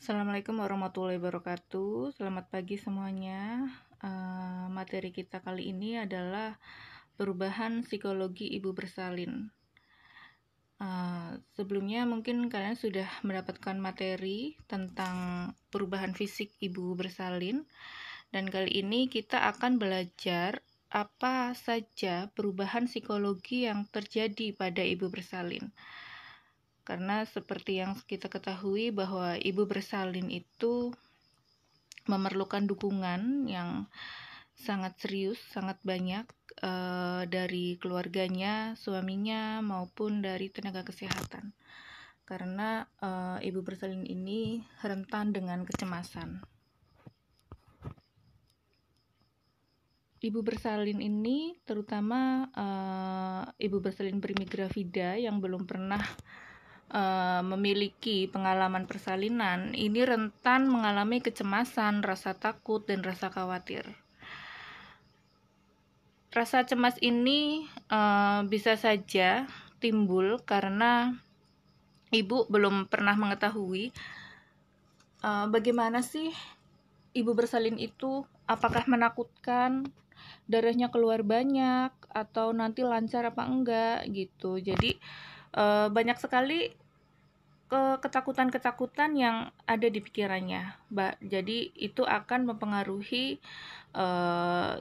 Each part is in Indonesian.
Assalamualaikum warahmatullahi wabarakatuh. Selamat pagi semuanya. Materi kita kali ini adalah perubahan psikologi ibu bersalin. Sebelumnya mungkin kalian sudah mendapatkan materi tentang perubahan fisik ibu bersalin, dan kali ini kita akan belajar apa saja perubahan psikologi yang terjadi pada ibu bersalin. Karena seperti yang kita ketahui bahwa ibu bersalin itu memerlukan dukungan yang sangat serius, sangat banyak dari keluarganya, suaminya, maupun dari tenaga kesehatan. Karena ibu bersalin ini rentan dengan kecemasan. Ibu bersalin ini terutama ibu bersalin primigravida yang belum pernah memiliki pengalaman persalinan, ini rentan mengalami kecemasan, rasa takut, dan rasa khawatir. Rasa cemas ini bisa saja timbul karena ibu belum pernah mengetahui bagaimana sih ibu bersalin itu, apakah menakutkan, darahnya keluar banyak, atau nanti lancar apa enggak gitu. Jadi banyak sekali ketakutan-ketakutan yang ada di pikirannya. Jadi itu akan mempengaruhi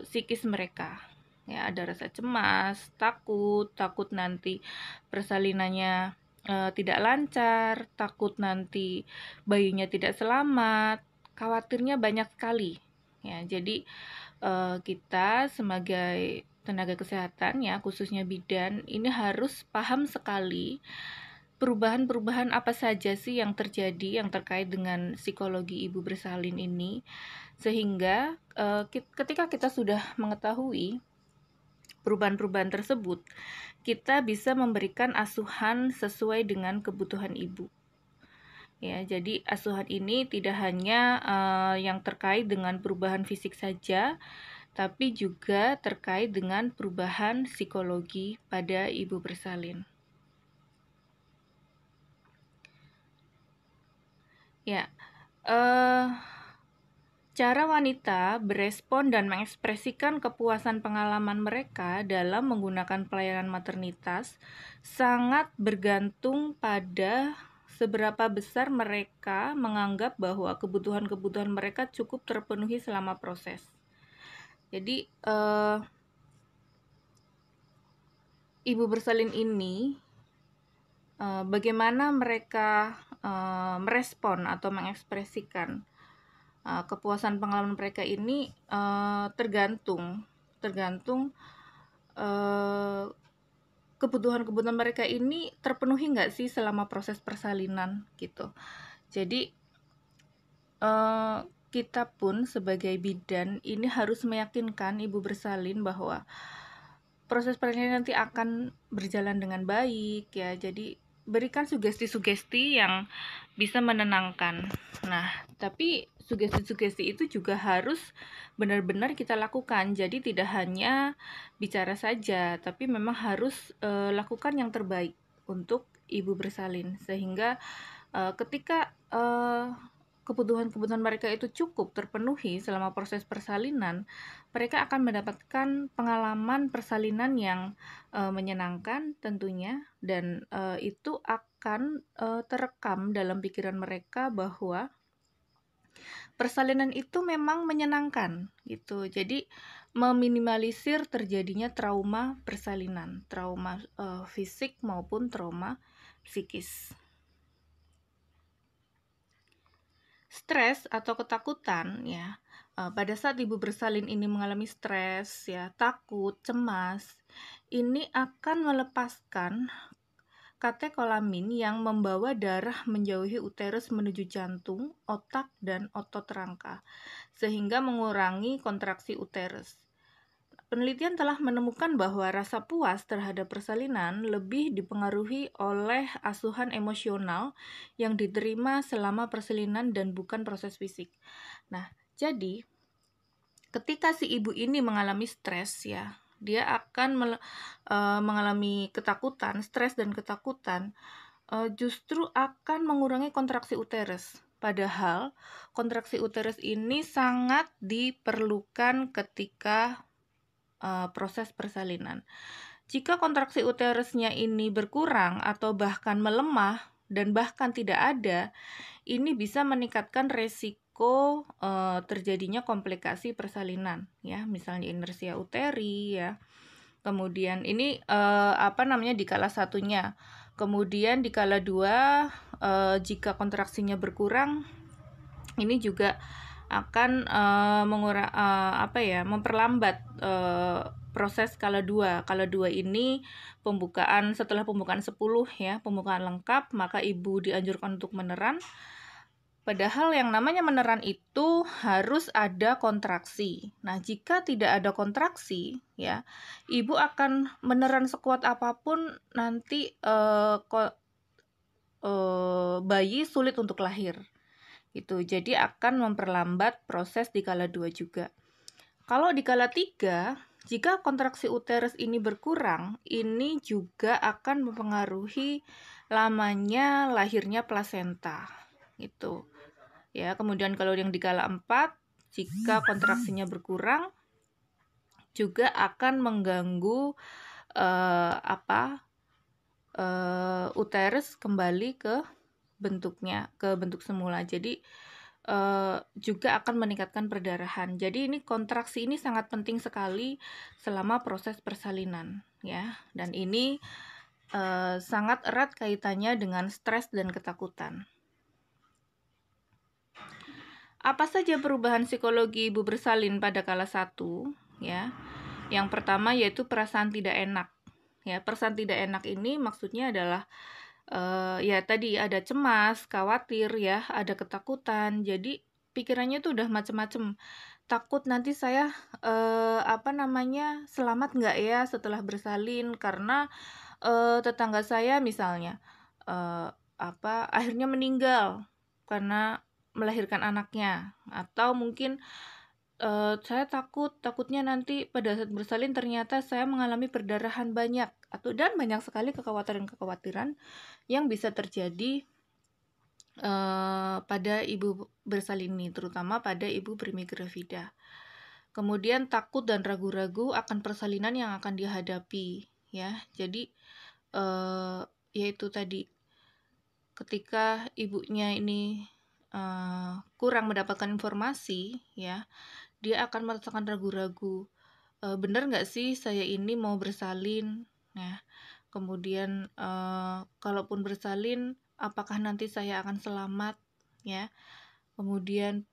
psikis mereka. Ya, ada rasa cemas, takut nanti persalinannya tidak lancar, takut nanti bayinya tidak selamat, khawatirnya banyak sekali. Ya, jadi kita sebagai tenaga kesehatan, ya khususnya bidan, ini harus paham sekali perubahan-perubahan apa saja sih yang terjadi yang terkait dengan psikologi ibu bersalin ini, sehingga ketika kita sudah mengetahui perubahan-perubahan tersebut, kita bisa memberikan asuhan sesuai dengan kebutuhan ibu. Ya, jadi asuhan ini tidak hanya yang terkait dengan perubahan fisik saja, tapi juga terkait dengan perubahan psikologi pada ibu bersalin. Ya, cara wanita berespon dan mengekspresikan kepuasan pengalaman mereka dalam menggunakan pelayanan maternitas sangat bergantung pada seberapa besar mereka menganggap bahwa kebutuhan-kebutuhan mereka cukup terpenuhi selama proses. Jadi, ibu bersalin ini bagaimana mereka merespon atau mengekspresikan kepuasan pengalaman mereka ini tergantung kebutuhan-kebutuhan mereka ini terpenuhi nggak sih selama proses persalinan gitu. Jadi kita pun sebagai bidan ini harus meyakinkan ibu bersalin bahwa proses persalinan nanti akan berjalan dengan baik, ya. Jadi berikan sugesti-sugesti yang bisa menenangkan. Nah, tapi sugesti-sugesti itu juga harus benar-benar kita lakukan. Jadi tidak hanya bicara saja, tapi memang harus lakukan yang terbaik untuk ibu bersalin, sehingga ketika kebutuhan-kebutuhan mereka itu cukup terpenuhi selama proses persalinan, mereka akan mendapatkan pengalaman persalinan yang menyenangkan tentunya, dan itu akan terekam dalam pikiran mereka bahwa persalinan itu memang menyenangkan gitu. Jadi meminimalisir terjadinya trauma persalinan, trauma fisik maupun trauma psikis. Stres atau ketakutan, ya, pada saat ibu bersalin ini mengalami stres, ya, takut, cemas, ini akan melepaskan katekolamin yang membawa darah menjauhi uterus menuju jantung, otak, dan otot rangka, sehingga mengurangi kontraksi uterus. Penelitian telah menemukan bahwa rasa puas terhadap persalinan lebih dipengaruhi oleh asuhan emosional yang diterima selama persalinan dan bukan proses fisik. Nah, jadi ketika si ibu ini mengalami stres, ya, dia akan mengalami ketakutan, stres dan ketakutan justru akan mengurangi kontraksi uterus. Padahal kontraksi uterus ini sangat diperlukan ketika proses persalinan. Jika kontraksi uterusnya ini berkurang atau bahkan melemah dan bahkan tidak ada, ini bisa meningkatkan resiko terjadinya komplikasi persalinan, ya, misalnya inersia uteri, ya. Kemudian ini di kala satunya. Kemudian di kala dua, jika kontraksinya berkurang, ini juga akan memperlambat proses kala 2. Kala 2 ini setelah pembukaan 10, ya, pembukaan lengkap, maka ibu dianjurkan untuk meneran. Padahal yang namanya meneran itu harus ada kontraksi. Nah, jika tidak ada kontraksi, ya, ibu akan meneran sekuat apapun, nanti bayi sulit untuk lahir. Gitu. Jadi akan memperlambat proses di kala 2 juga. Kalau di kala 3, jika kontraksi uterus ini berkurang, ini juga akan mempengaruhi lamanya lahirnya plasenta. Gitu. Ya, kemudian kalau yang di kala 4, jika kontraksinya berkurang, juga akan mengganggu uterus kembali ke bentuk semula. Jadi juga akan meningkatkan perdarahan. Jadi ini kontraksi ini sangat penting sekali selama proses persalinan, ya. Dan ini sangat erat kaitannya dengan stres dan ketakutan. Apa saja perubahan psikologi ibu bersalin pada kala 1, ya? Yang pertama yaitu perasaan tidak enak. Ya, perasaan tidak enak ini maksudnya adalah ya tadi ada cemas, khawatir, ya, ada ketakutan. Jadi pikirannya tuh udah macem-macem. Takut nanti saya selamat nggak ya setelah bersalin, karena tetangga saya misalnya akhirnya meninggal karena melahirkan anaknya, atau mungkin saya takutnya nanti pada saat bersalin ternyata saya mengalami perdarahan banyak, dan banyak sekali kekhawatiran-kekhawatiran yang bisa terjadi pada ibu bersalin ini, terutama pada ibu primigravida. Kemudian takut dan ragu-ragu akan persalinan yang akan dihadapi, ya. Jadi yaitu tadi, ketika ibunya ini kurang mendapatkan informasi, ya, dia akan merasakan ragu-ragu. Benar nggak sih saya ini mau bersalin, ya. Kemudian kalaupun bersalin, apakah nanti saya akan selamat, ya. Kemudian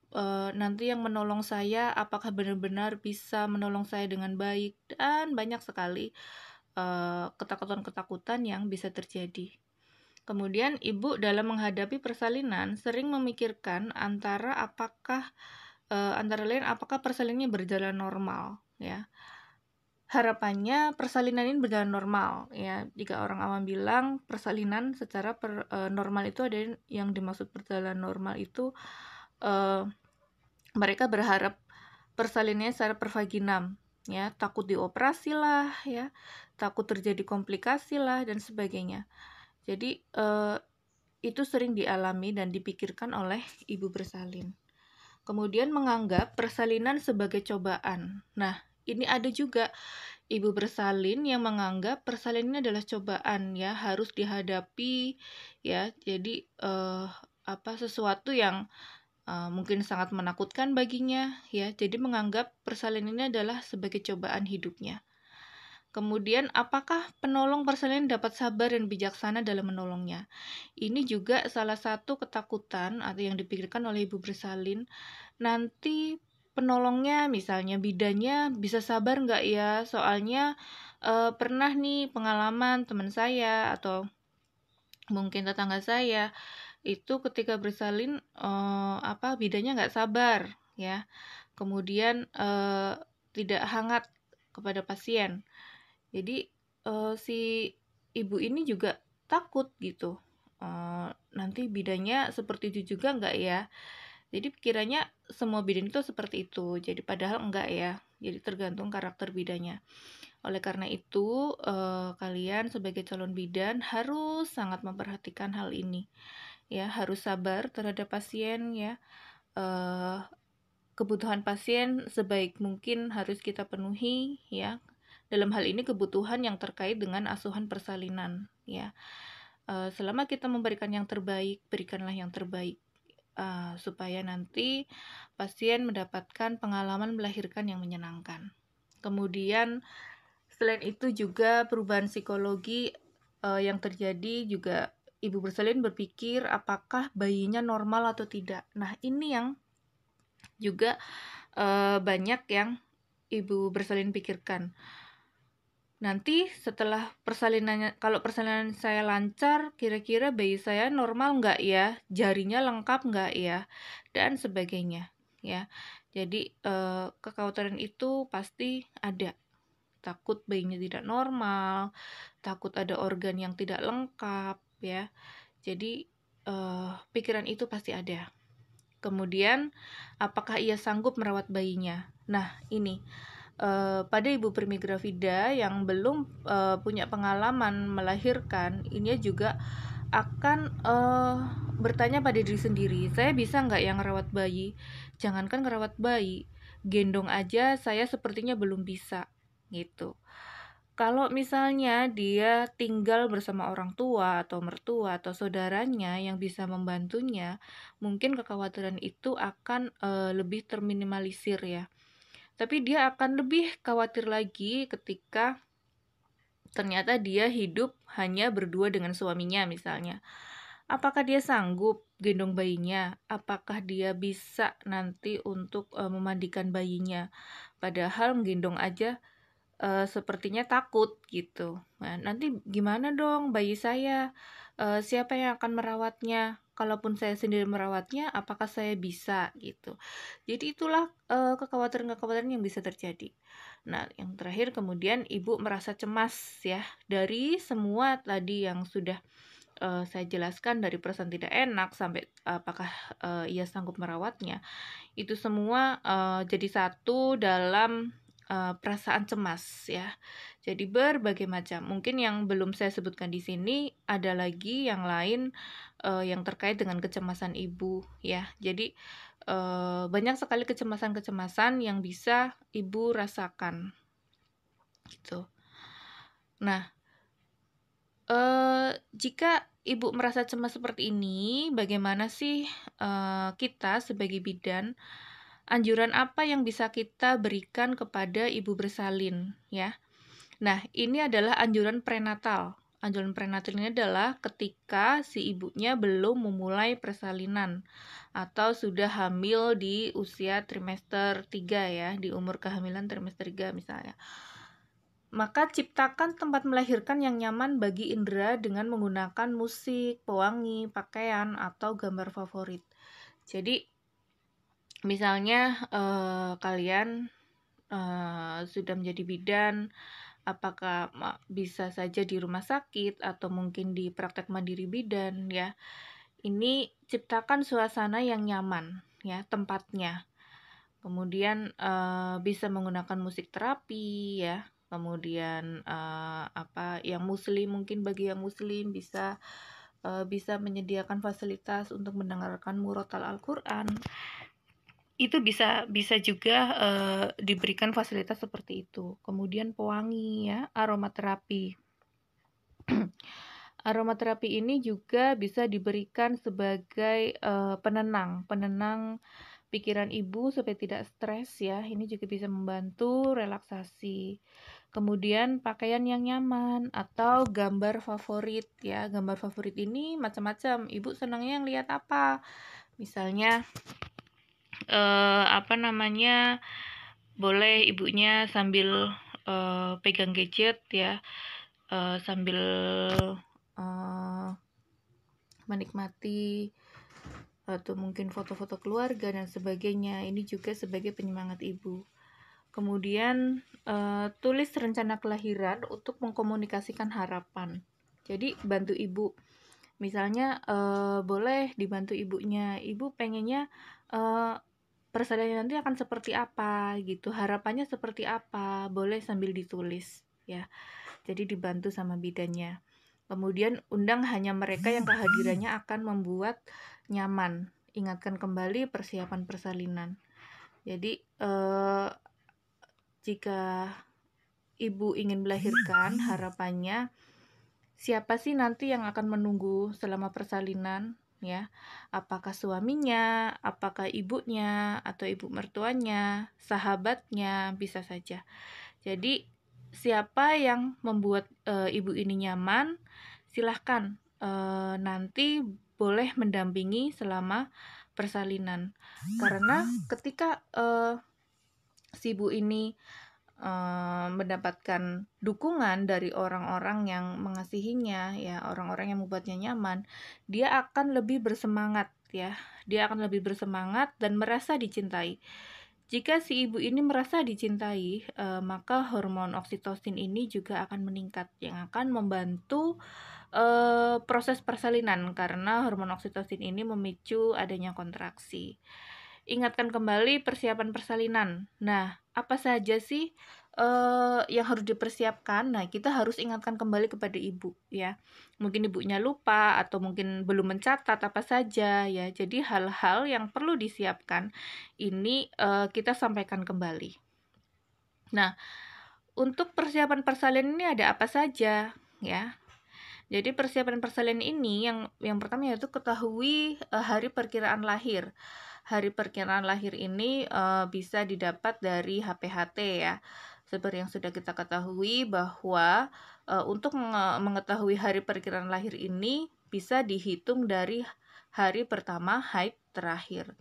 nanti yang menolong saya apakah benar-benar bisa menolong saya dengan baik, dan banyak sekali ketakutan-ketakutan yang bisa terjadi. Kemudian ibu dalam menghadapi persalinan sering memikirkan antara lain apakah persalinannya berjalan normal, ya. Harapannya persalinan ini berjalan normal, ya. Jika orang awam bilang persalinan secara normal itu, ada yang dimaksud berjalan normal itu mereka berharap persalinannya secara pervaginam, ya, takut dioperasi lah, ya, takut terjadi komplikasi lah, dan sebagainya. Jadi itu sering dialami dan dipikirkan oleh ibu bersalin. Kemudian menganggap persalinan sebagai cobaan. Nah, ini ada juga ibu bersalin yang menganggap persalinan adalah cobaan, ya, harus dihadapi, ya. Jadi sesuatu yang mungkin sangat menakutkan baginya, ya. Jadi menganggap persalinan ini adalah sebagai cobaan hidupnya. Kemudian, apakah penolong persalinan dapat sabar dan bijaksana dalam menolongnya? Ini juga salah satu ketakutan atau yang dipikirkan oleh ibu bersalin. Nanti penolongnya, misalnya bidannya, bisa sabar nggak ya? Soalnya pernah nih pengalaman teman saya atau mungkin tetangga saya itu ketika bersalin bidannya nggak sabar, ya. Kemudian tidak hangat kepada pasien. Jadi si ibu ini juga takut gitu, nanti bidannya seperti itu juga enggak ya. Jadi pikirannya semua bidan itu seperti itu, jadi padahal enggak ya. Jadi tergantung karakter bidannya. Oleh karena itu kalian sebagai calon bidan harus sangat memperhatikan hal ini, ya, harus sabar terhadap pasien ya. Kebutuhan pasien sebaik mungkin harus kita penuhi ya. Dalam hal ini kebutuhan yang terkait dengan asuhan persalinan ya. Selama kita memberikan yang terbaik, berikanlah yang terbaik supaya nanti pasien mendapatkan pengalaman melahirkan yang menyenangkan. Kemudian selain itu juga perubahan psikologi yang terjadi juga ibu bersalin berpikir apakah bayinya normal atau tidak. Nah, ini yang juga banyak yang ibu bersalin pikirkan. Nanti setelah persalinannya, kalau persalinan saya lancar, kira-kira bayi saya normal nggak ya? Jarinya lengkap nggak ya? Dan sebagainya ya. Jadi kekhawatiran itu pasti ada. Takut bayinya tidak normal, takut ada organ yang tidak lengkap ya. Jadi pikiran itu pasti ada. Kemudian apakah ia sanggup merawat bayinya? Nah, ini pada ibu permigravida yang belum punya pengalaman melahirkan, ini juga akan bertanya pada diri sendiri, saya bisa nggak yang ngerawat bayi? Jangankan ngerawat bayi, gendong aja saya sepertinya belum bisa gitu. Kalau misalnya dia tinggal bersama orang tua atau mertua atau saudaranya yang bisa membantunya, mungkin kekhawatiran itu akan lebih terminimalisir ya. Tapi dia akan lebih khawatir lagi ketika ternyata dia hidup hanya berdua dengan suaminya misalnya. Apakah dia sanggup gendong bayinya? Apakah dia bisa nanti untuk memandikan bayinya? Padahal menggendong aja sepertinya takut gitu. Nah, nanti gimana dong bayi saya? Siapa yang akan merawatnya? Kalaupun saya sendiri merawatnya, apakah saya bisa gitu? Jadi itulah kekhawatiran-kekhawatiran yang bisa terjadi. Nah, yang terakhir kemudian ibu merasa cemas ya dari semua tadi yang sudah saya jelaskan, dari perasaan tidak enak sampai apakah ia sanggup merawatnya. Itu semua jadi satu dalam perasaan cemas ya. Jadi berbagai macam. Mungkin yang belum saya sebutkan di sini ada lagi yang lain yang terkait dengan kecemasan ibu ya. Jadi banyak sekali kecemasan-kecemasan yang bisa ibu rasakan gitu. Nah, jika ibu merasa cemas seperti ini, bagaimana sih kita sebagai bidan? Anjuran apa yang bisa kita berikan kepada ibu bersalin ya? Nah, ini adalah anjuran prenatal. Anjuran prenatal ini adalah ketika si ibunya belum memulai persalinan atau sudah hamil di usia trimester 3 ya, di umur kehamilan trimester 3 misalnya. Maka ciptakan tempat melahirkan yang nyaman bagi indera dengan menggunakan musik, pewangi, pakaian, atau gambar favorit. Jadi, misalnya kalian sudah menjadi bidan, apakah bisa saja di rumah sakit atau mungkin di praktek mandiri bidan ya. Ini ciptakan suasana yang nyaman ya tempatnya. Kemudian bisa menggunakan musik terapi ya. Kemudian yang muslim, mungkin bagi yang muslim bisa menyediakan fasilitas untuk mendengarkan murotal Al-Qur'an. Itu bisa juga diberikan fasilitas seperti itu. Kemudian pewangi ya, aromaterapi. Aromaterapi ini juga bisa diberikan sebagai penenang pikiran ibu supaya tidak stres ya. Ini juga bisa membantu relaksasi. Kemudian pakaian yang nyaman atau gambar favorit ya. Gambar favorit ini macam-macam. Ibu senangnya yang lihat apa? Misalnya boleh ibunya sambil pegang gadget ya, sambil menikmati atau mungkin foto-foto keluarga dan sebagainya. Ini juga sebagai penyemangat ibu. Kemudian tulis rencana kelahiran untuk mengkomunikasikan harapan. Jadi bantu ibu. Misalnya boleh dibantu ibunya. Ibu pengennya persalinan nanti akan seperti apa gitu. Harapannya seperti apa. Boleh sambil ditulis ya. Jadi dibantu sama bidannya. Kemudian undang hanya mereka yang kehadirannya akan membuat nyaman. Ingatkan kembali persiapan persalinan. Jadi jika ibu ingin melahirkan, harapannya siapa sih nanti yang akan menunggu selama persalinan, ya? Apakah suaminya, apakah ibunya, atau ibu mertuanya, sahabatnya, bisa saja. Jadi siapa yang membuat ibu ini nyaman, silahkan nanti boleh mendampingi selama persalinan. Karena ketika si ibu ini mendapatkan dukungan dari orang-orang yang mengasihinya, ya, orang-orang yang membuatnya nyaman, dia akan lebih bersemangat, ya. Dia akan lebih bersemangat dan merasa dicintai. Jika si ibu ini merasa dicintai, maka hormon oksitosin ini juga akan meningkat, yang akan membantu proses persalinan, karena hormon oksitosin ini memicu adanya kontraksi. Ingatkan kembali persiapan persalinan. Nah, apa saja sih yang harus dipersiapkan? Nah, kita harus ingatkan kembali kepada ibu, ya. Mungkin ibunya lupa atau mungkin belum mencatat apa saja, ya. Jadi hal-hal yang perlu disiapkan ini kita sampaikan kembali. Nah, untuk persiapan persalinan ini ada apa saja, ya? Jadi persiapan persalinan ini yang pertama yaitu ketahui hari perkiraan lahir. Hari perkiraan lahir ini bisa didapat dari HPHT, ya. Seperti yang sudah kita ketahui bahwa untuk mengetahui hari perkiraan lahir ini bisa dihitung dari hari pertama haid terakhir.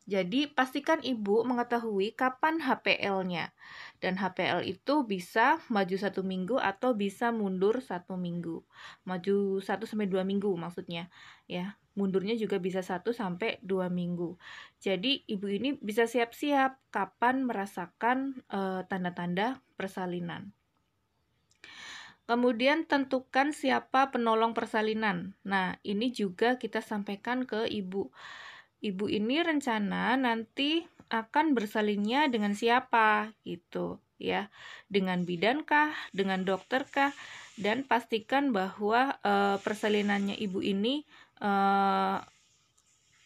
Jadi pastikan ibu mengetahui kapan HPL-nya. Dan HPL itu bisa maju 1 minggu atau bisa mundur 1 minggu. Maju 1-2 minggu maksudnya, ya. Mundurnya juga bisa 1-2 minggu. Jadi ibu ini bisa siap-siap kapan merasakan tanda-tanda persalinan. Kemudian tentukan siapa penolong persalinan. Nah, ini juga kita sampaikan ke ibu. Ibu ini rencana nanti akan bersalinnya dengan siapa gitu, ya. Dengan bidankah, dengan dokterkah, dan pastikan bahwa persalinannya ibu ini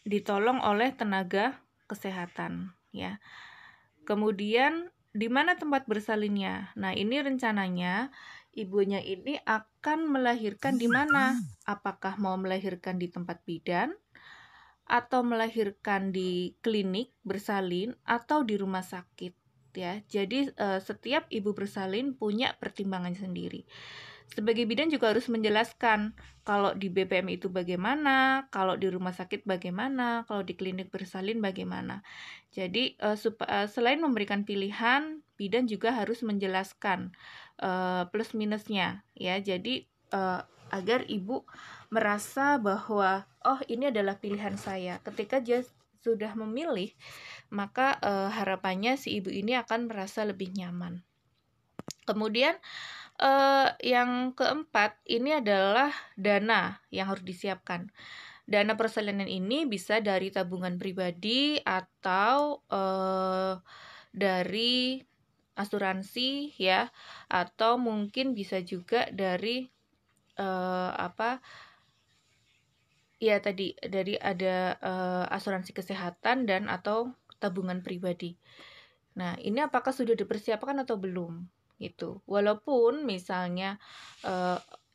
ditolong oleh tenaga kesehatan, ya. Kemudian di mana tempat bersalinnya? Nah, ini rencananya ibunya ini akan melahirkan di mana? Apakah mau melahirkan di tempat bidan, atau melahirkan di klinik bersalin, atau di rumah sakit, ya. Jadi setiap ibu bersalin punya pertimbangan sendiri. Sebagai bidan juga harus menjelaskan kalau di BPM itu bagaimana, kalau di rumah sakit bagaimana, kalau di klinik bersalin bagaimana. Jadi selain memberikan pilihan, bidan juga harus menjelaskan plus minusnya, ya. Jadi agar ibu merasa bahwa oh, ini adalah pilihan saya. Ketika dia sudah memilih, maka harapannya si ibu ini akan merasa lebih nyaman. Kemudian yang keempat, ini adalah dana yang harus disiapkan. Dana persalinan ini bisa dari tabungan pribadi atau dari asuransi, ya, atau mungkin bisa juga dari ya tadi dari ada asuransi kesehatan dan atau tabungan pribadi. Nah, ini apakah sudah dipersiapkan atau belum? Gitu. Walaupun misalnya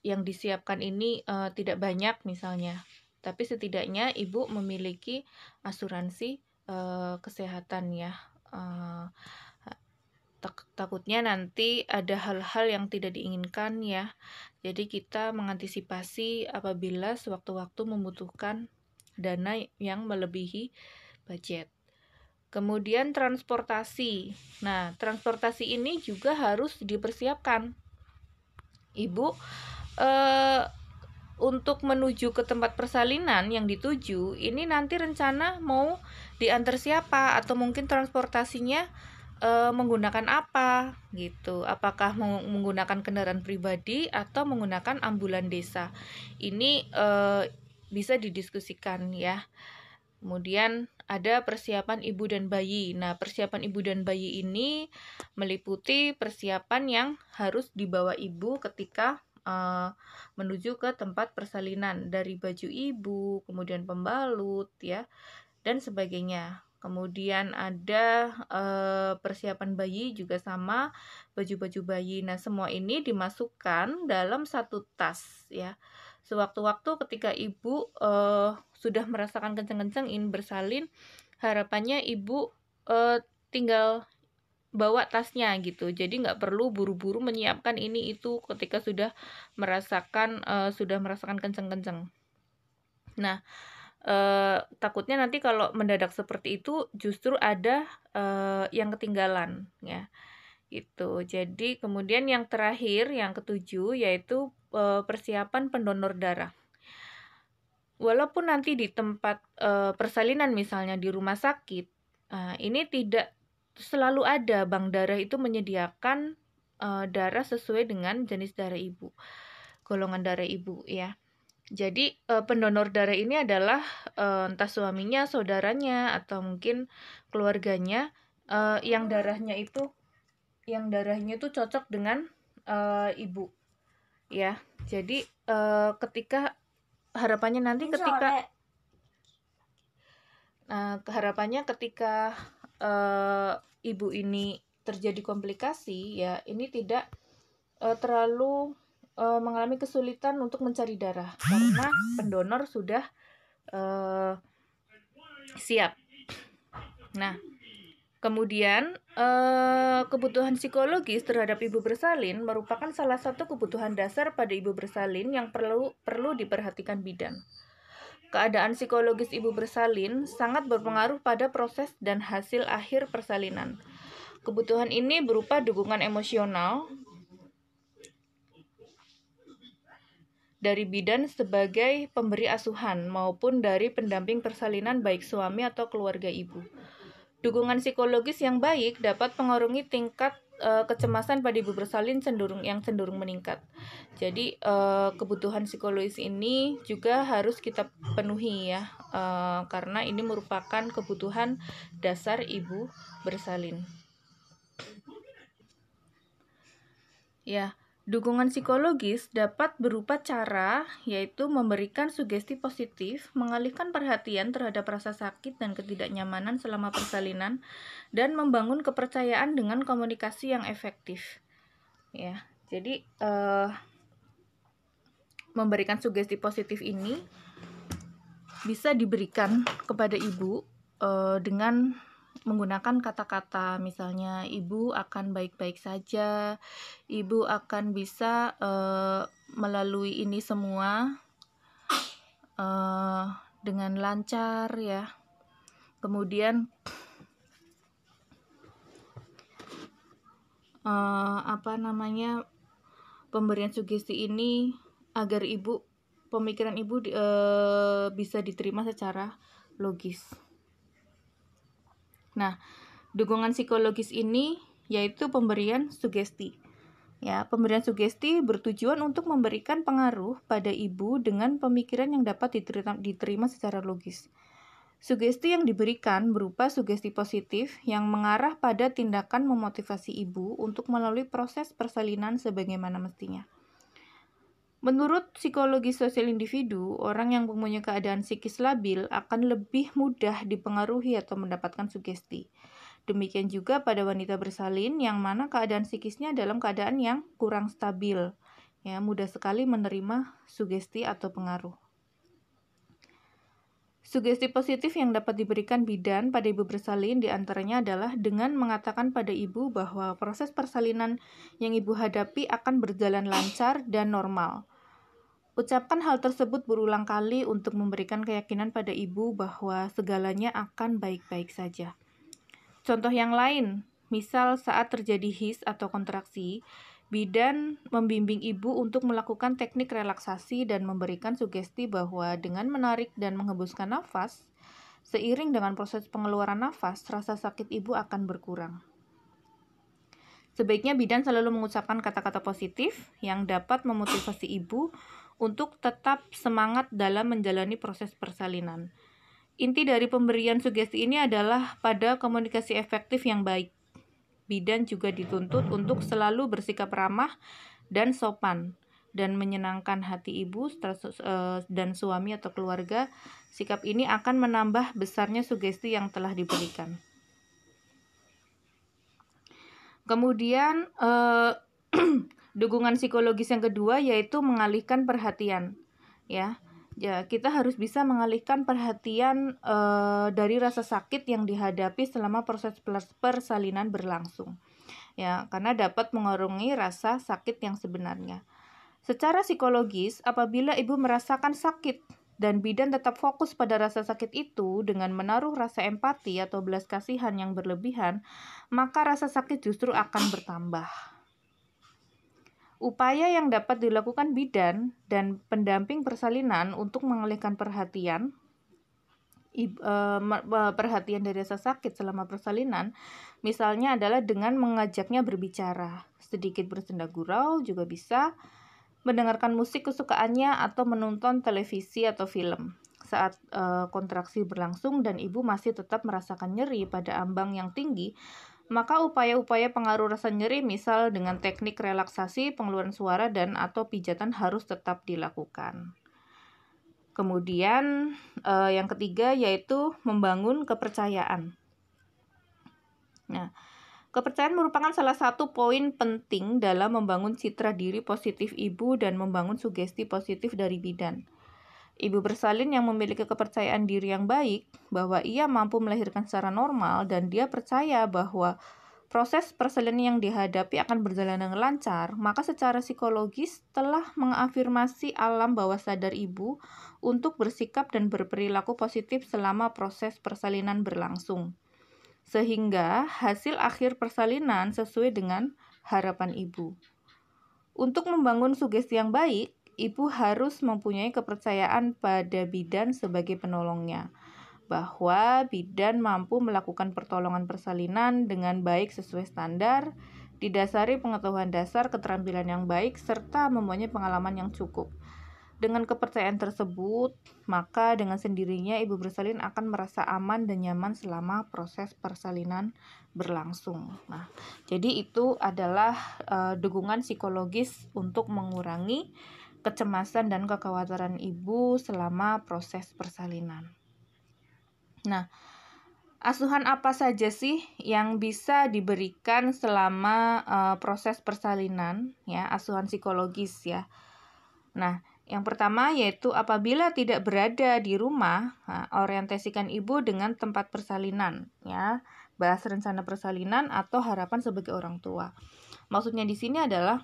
yang disiapkan ini tidak banyak misalnya, tapi setidaknya ibu memiliki asuransi kesehatan, ya. Takutnya nanti ada hal-hal yang tidak diinginkan, ya. Jadi kita mengantisipasi apabila sewaktu-waktu membutuhkan dana yang melebihi budget. Kemudian transportasi. Nah, transportasi ini juga harus dipersiapkan. Ibu untuk menuju ke tempat persalinan yang dituju, ini nanti rencana mau diantar siapa, atau mungkin transportasinya menggunakan apa gitu. Apakah menggunakan kendaraan pribadi atau menggunakan ambulan desa. Ini bisa didiskusikan, ya. Kemudian ada persiapan ibu dan bayi. Nah, persiapan ibu dan bayi ini meliputi persiapan yang harus dibawa ibu ketika menuju ke tempat persalinan, dari baju ibu, kemudian pembalut ya, dan sebagainya. Kemudian ada persiapan bayi juga sama, baju-baju bayi. Nah, semua ini dimasukkan dalam satu tas ya. Sewaktu-waktu ketika ibu sudah merasakan kenceng-kenceng ingin bersalin, harapannya ibu tinggal bawa tasnya gitu, jadi nggak perlu buru-buru menyiapkan ini itu ketika sudah merasakan kenceng-kenceng. Nah, takutnya nanti kalau mendadak seperti itu justru ada yang ketinggalan ya, itu. Jadi kemudian yang terakhir, yang ketujuh, yaitu persiapan pendonor darah. Walaupun nanti di tempat persalinan misalnya di rumah sakit, ini tidak selalu ada bank darah itu menyediakan darah sesuai dengan jenis darah ibu, golongan darah ibu ya. Jadi pendonor darah ini adalah entah suaminya, saudaranya, atau mungkin keluarganya yang darahnya itu cocok dengan ibu ya. Jadi ketika harapannya nanti ketika ibu ini terjadi komplikasi ya, ini tidak terlalu mengalami kesulitan untuk mencari darah karena pendonor sudah siap. Nah, kemudian kebutuhan psikologis terhadap ibu bersalin merupakan salah satu kebutuhan dasar pada ibu bersalin yang perlu diperhatikan bidan. Keadaan psikologis ibu bersalin sangat berpengaruh pada proses dan hasil akhir persalinan. Kebutuhan ini berupa dukungan emosional dari bidan sebagai pemberi asuhan maupun dari pendamping persalinan baik suami atau keluarga ibu. Dukungan psikologis yang baik dapat mengurangi tingkat kecemasan pada ibu bersalin yang cenderung meningkat. Jadi kebutuhan psikologis ini juga harus kita penuhi ya, karena ini merupakan kebutuhan dasar ibu bersalin. Ya, dukungan psikologis dapat berupa cara, yaitu memberikan sugesti positif, mengalihkan perhatian terhadap rasa sakit dan ketidaknyamanan selama persalinan, dan membangun kepercayaan dengan komunikasi yang efektif. Ya, jadi memberikan sugesti positif ini bisa diberikan kepada ibu dengan menggunakan kata-kata, misalnya ibu akan baik-baik saja, ibu akan bisa melalui ini semua dengan lancar ya. Kemudian pemberian sugesti ini agar pemikiran ibu bisa diterima secara logis. Nah, dukungan psikologis ini yaitu pemberian sugesti. Ya, pemberian sugesti bertujuan untuk memberikan pengaruh pada ibu dengan pemikiran yang dapat diterima secara logis. Sugesti yang diberikan berupa sugesti positif yang mengarah pada tindakan memotivasi ibu untuk melalui proses persalinan sebagaimana mestinya. Menurut psikologi sosial individu, orang yang mempunyai keadaan psikis labil akan lebih mudah dipengaruhi atau mendapatkan sugesti. Demikian juga pada wanita bersalin yang mana keadaan psikisnya dalam keadaan yang kurang stabil, ya, mudah sekali menerima sugesti atau pengaruh. Sugesti positif yang dapat diberikan bidan pada ibu bersalin diantaranya adalah dengan mengatakan pada ibu bahwa proses persalinan yang ibu hadapi akan berjalan lancar dan normal. Ucapkan hal tersebut berulang kali untuk memberikan keyakinan pada ibu bahwa segalanya akan baik-baik saja. Contoh yang lain, misal saat terjadi his atau kontraksi, bidan membimbing ibu untuk melakukan teknik relaksasi dan memberikan sugesti bahwa dengan menarik dan menghembuskan nafas, seiring dengan proses pengeluaran nafas, rasa sakit ibu akan berkurang. Sebaiknya bidan selalu mengucapkan kata-kata positif yang dapat memotivasi ibu untuk tetap semangat dalam menjalani proses persalinan. Inti dari pemberian sugesti ini adalah pada komunikasi efektif yang baik. Bidan juga dituntut untuk selalu bersikap ramah dan sopan dan menyenangkan hati ibu dan suami atau keluarga, sikap ini akan menambah besarnya sugesti yang telah diberikan. Kemudian dukungan psikologis yang kedua yaitu mengalihkan perhatian, ya. Ya, kita harus bisa mengalihkan perhatian dari rasa sakit yang dihadapi selama proses persalinan berlangsung. Ya, karena dapat mengurangi rasa sakit yang sebenarnya. Secara psikologis, apabila ibu merasakan sakit dan bidan tetap fokus pada rasa sakit itu dengan menaruh rasa empati atau belas kasihan yang berlebihan, maka rasa sakit justru akan bertambah. Upaya yang dapat dilakukan bidan dan pendamping persalinan untuk mengalihkan perhatian dari rasa sakit selama persalinan, misalnya adalah dengan mengajaknya berbicara, sedikit bersenda gurau juga bisa, mendengarkan musik kesukaannya atau menonton televisi atau film. Saat kontraksi berlangsung dan ibu masih tetap merasakan nyeri pada ambang yang tinggi, maka upaya-upaya pengaruh rasa nyeri misal dengan teknik relaksasi, pengeluaran suara dan atau pijatan harus tetap dilakukan. Kemudian yang ketiga yaitu membangun kepercayaan. Nah, kepercayaan merupakan salah satu poin penting dalam membangun citra diri positif ibu dan membangun sugesti positif dari bidan. Ibu bersalin yang memiliki kepercayaan diri yang baik bahwa ia mampu melahirkan secara normal dan dia percaya bahwa proses persalinan yang dihadapi akan berjalan dengan lancar, maka secara psikologis telah mengafirmasi alam bawah sadar ibu untuk bersikap dan berperilaku positif selama proses persalinan berlangsung. Sehingga hasil akhir persalinan sesuai dengan harapan ibu. Untuk membangun sugesti yang baik, ibu harus mempunyai kepercayaan pada bidan sebagai penolongnya, bahwa bidan mampu melakukan pertolongan persalinan dengan baik sesuai standar, didasari pengetahuan dasar, keterampilan yang baik, serta mempunyai pengalaman yang cukup. Dengan kepercayaan tersebut, maka dengan sendirinya ibu bersalin akan merasa aman dan nyaman selama proses persalinan berlangsung. Nah, jadi itu adalah dukungan psikologis untuk mengurangi kecemasan dan kekhawatiran ibu selama proses persalinan. Nah, asuhan apa saja sih yang bisa diberikan selama proses persalinan, ya, asuhan psikologis ya. Nah, yang pertama yaitu apabila tidak berada di rumah, orientasikan ibu dengan tempat persalinan, ya, bahas rencana persalinan atau harapan sebagai orang tua. Maksudnya di sini adalah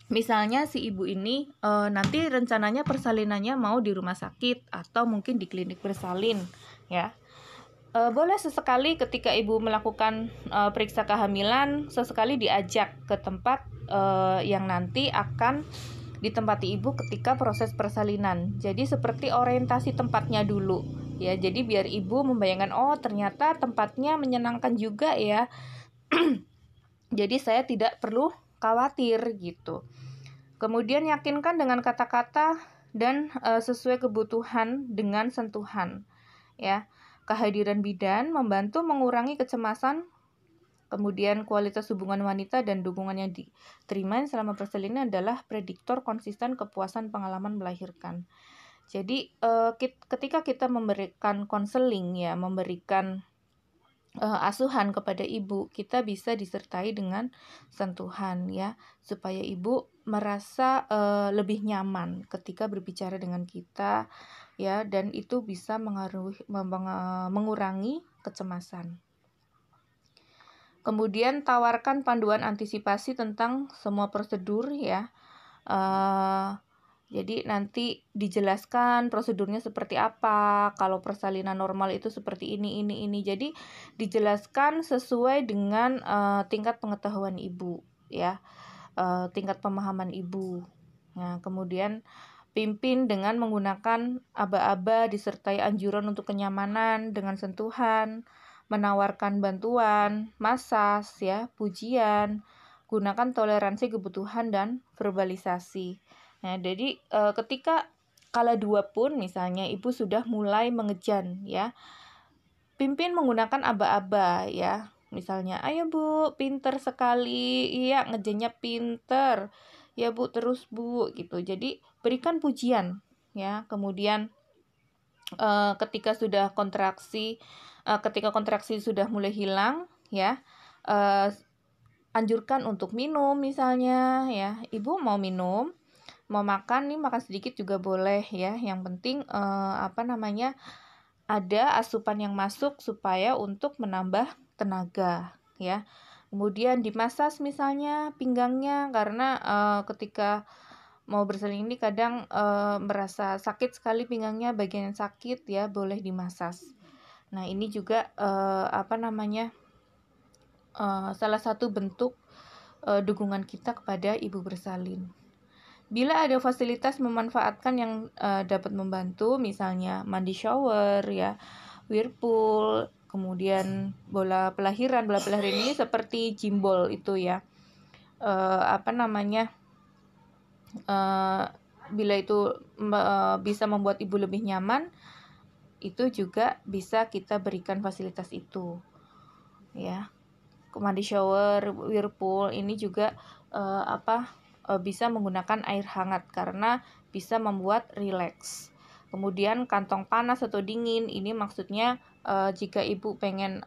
misalnya si ibu ini nanti rencananya persalinannya mau di rumah sakit atau mungkin di klinik bersalin, ya. Boleh sesekali ketika ibu melakukan periksa kehamilan, sesekali diajak ke tempat yang nanti akan ditempati ibu ketika proses persalinan. Jadi seperti orientasi tempatnya dulu, ya. Jadi biar ibu membayangkan, oh ternyata tempatnya menyenangkan juga ya. Jadi saya tidak perlu khawatir gitu. Kemudian yakinkan dengan kata-kata dan sesuai kebutuhan dengan sentuhan, ya. Kehadiran bidan membantu mengurangi kecemasan. Kemudian kualitas hubungan wanita dan dukungan yang diterima selama persalinan adalah prediktor konsisten kepuasan pengalaman melahirkan. Jadi ketika kita memberikan konseling, ya, memberikan asuhan kepada ibu, kita bisa disertai dengan sentuhan, ya, supaya ibu merasa lebih nyaman ketika berbicara dengan kita, ya, dan itu bisa mengurangi kecemasan. Kemudian tawarkan panduan antisipasi tentang semua prosedur, ya. Jadi nanti dijelaskan prosedurnya seperti apa. Kalau persalinan normal itu seperti ini. Jadi dijelaskan sesuai dengan tingkat pengetahuan ibu, ya, tingkat pemahaman ibu. Nah, kemudian pimpin dengan menggunakan aba-aba disertai anjuran untuk kenyamanan dengan sentuhan, menawarkan bantuan, masas, ya, pujian, gunakan toleransi kebutuhan dan verbalisasi. Nah, jadi ketika kala dua pun misalnya ibu sudah mulai mengejan, ya, pimpin menggunakan aba-aba, ya. Misalnya, ayo Bu, pinter sekali, iya ngejennya pinter, ya Bu, terus Bu gitu. Jadi berikan pujian ya. Kemudian ketika kontraksi sudah mulai hilang ya, uh, anjurkan untuk minum misalnya ya. Ibu mau minum, mau makan nih, makan sedikit juga boleh ya. Yang penting ada asupan yang masuk supaya untuk menambah tenaga ya. Kemudian dimasas misalnya pinggangnya, karena ketika mau bersalin ini kadang merasa sakit sekali pinggangnya, bagian yang sakit ya, boleh dimasas. Nah, ini juga salah satu bentuk dukungan kita kepada ibu bersalin. Bila ada fasilitas memanfaatkan yang dapat membantu, misalnya mandi shower ya, whirlpool, kemudian bola pelahiran ini seperti jimbol itu ya. Bila itu bisa membuat ibu lebih nyaman, itu juga bisa kita berikan fasilitas itu ya. Mandi shower, whirlpool ini juga bisa menggunakan air hangat karena bisa membuat rileks. Kemudian kantong panas atau dingin, ini maksudnya jika ibu pengen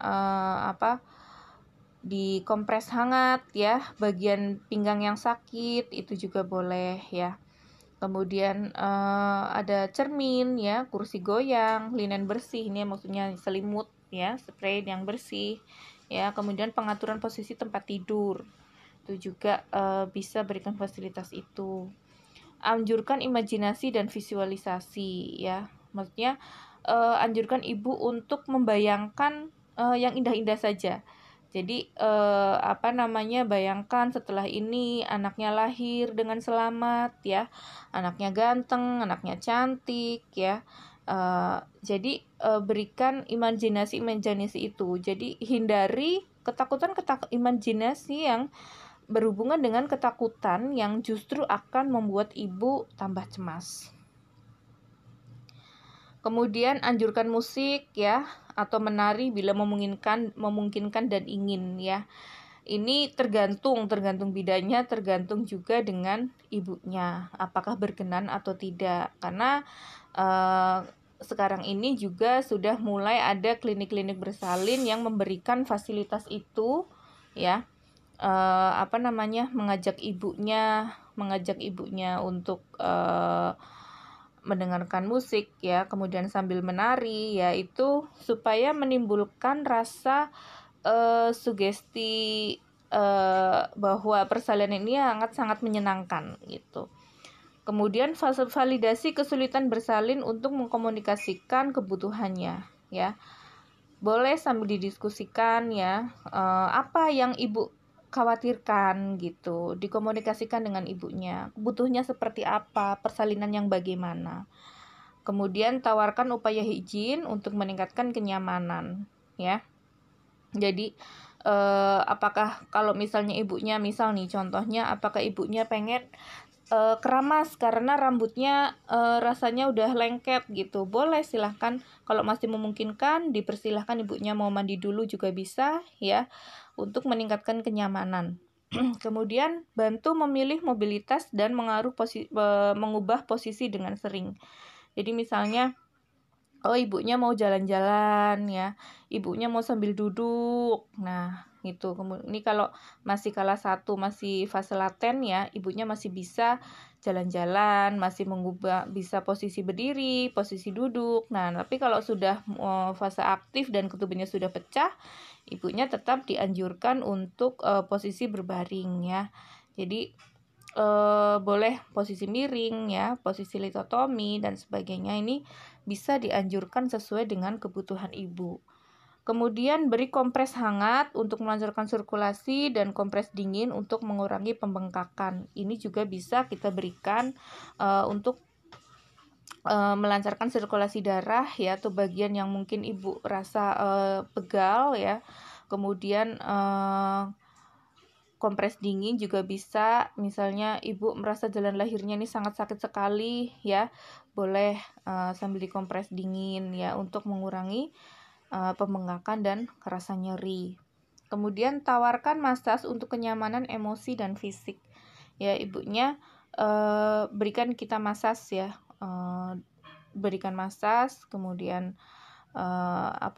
dikompres hangat ya, bagian pinggang yang sakit itu juga boleh ya. Kemudian ada cermin ya, kursi goyang, linen bersih, ini maksudnya selimut ya, spray yang bersih ya. Kemudian pengaturan posisi tempat tidur, itu juga bisa berikan fasilitas itu. Anjurkan imajinasi dan visualisasi ya, maksudnya anjurkan ibu untuk membayangkan yang indah-indah saja. Jadi bayangkan setelah ini anaknya lahir dengan selamat ya, anaknya ganteng, anaknya cantik ya. Jadi berikan imajinasi itu. Jadi hindari ketakutan imajinasi yang berhubungan dengan ketakutan yang justru akan membuat ibu tambah cemas. Kemudian anjurkan musik ya, atau menari bila memungkinkan dan ingin ya. Ini tergantung bidannya, tergantung juga dengan ibunya apakah berkenan atau tidak. Karena sekarang ini juga sudah mulai ada klinik-klinik bersalin yang memberikan fasilitas itu ya. Mengajak ibunya untuk mendengarkan musik ya, kemudian sambil menari ya, itu supaya menimbulkan rasa sugesti bahwa persalinan ini sangat menyenangkan gitu. Kemudian fase validasi kesulitan bersalin untuk mengkomunikasikan kebutuhannya ya. Boleh sambil didiskusikan ya, apa yang ibu khawatirkan gitu, dikomunikasikan dengan ibunya, butuhnya seperti apa, persalinan yang bagaimana. Kemudian tawarkan upaya higien untuk meningkatkan kenyamanan ya. Jadi apakah kalau misalnya ibunya, contohnya apakah ibunya pengen keramas karena rambutnya rasanya udah lengket gitu, boleh silahkan, kalau masih memungkinkan dipersilahkan ibunya mau mandi dulu juga bisa ya, untuk meningkatkan kenyamanan. Kemudian bantu memilih mobilitas dan mengubah posisi dengan sering. Jadi misalnya ibunya mau jalan-jalan ya, ibunya mau sambil duduk, nah itu. Ini kalau masih kelas 1, masih fase laten ya, ibunya masih bisa jalan-jalan, masih bisa posisi berdiri, posisi duduk. Nah, tapi kalau sudah fase aktif dan ketubannya sudah pecah, ibunya tetap dianjurkan untuk posisi berbaring ya. Jadi boleh posisi miring ya, posisi litotomi dan sebagainya, ini bisa dianjurkan sesuai dengan kebutuhan ibu. Kemudian beri kompres hangat untuk melancarkan sirkulasi dan kompres dingin untuk mengurangi pembengkakan. Ini juga bisa kita berikan untuk melancarkan sirkulasi darah ya, atau bagian yang mungkin ibu rasa pegal ya. Kemudian kompres dingin juga bisa, misalnya ibu merasa jalan lahirnya ini sangat sakit sekali ya, boleh sambil dikompres dingin ya, untuk mengurangi pembengkakan dan kerasa nyeri. Kemudian tawarkan masas untuk kenyamanan emosi dan fisik. ya ibunya berikan kita masas ya, berikan masas, kemudian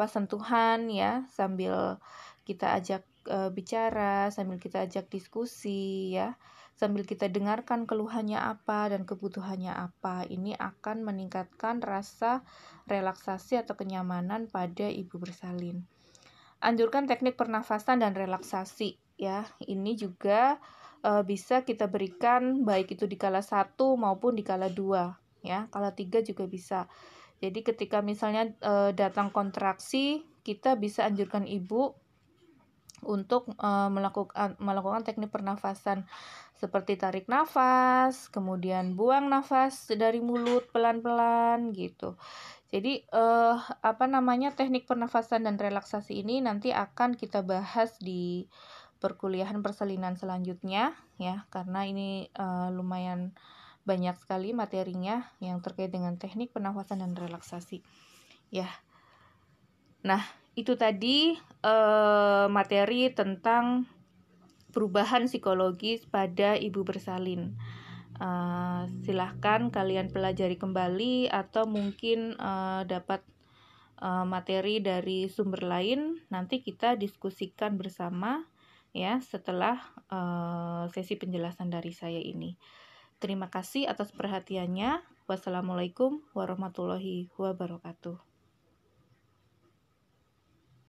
sentuhan ya, sambil kita ajak bicara, sambil kita ajak diskusi ya, sambil kita dengarkan keluhannya apa dan kebutuhannya apa. Ini akan meningkatkan rasa relaksasi atau kenyamanan pada ibu bersalin. Anjurkan teknik pernafasan dan relaksasi ya. Ini juga bisa kita berikan baik itu di kala 1 maupun di kala 2 ya. Kala 3 juga bisa. Jadi ketika misalnya datang kontraksi, kita bisa anjurkan ibu untuk melakukan teknik pernafasan seperti tarik nafas, kemudian buang nafas dari mulut pelan-pelan gitu. Jadi teknik pernafasan dan relaksasi ini nanti akan kita bahas di perkuliahan persalinan selanjutnya ya, karena ini lumayan banyak sekali materinya yang terkait dengan teknik pernafasan dan relaksasi. Ya. Nah, itu tadi materi tentang perubahan psikologis pada ibu bersalin. Silahkan kalian pelajari kembali atau mungkin dapat materi dari sumber lain, nanti kita diskusikan bersama ya setelah sesi penjelasan dari saya ini. Terima kasih atas perhatiannya. Wassalamualaikum warahmatullahi wabarakatuh.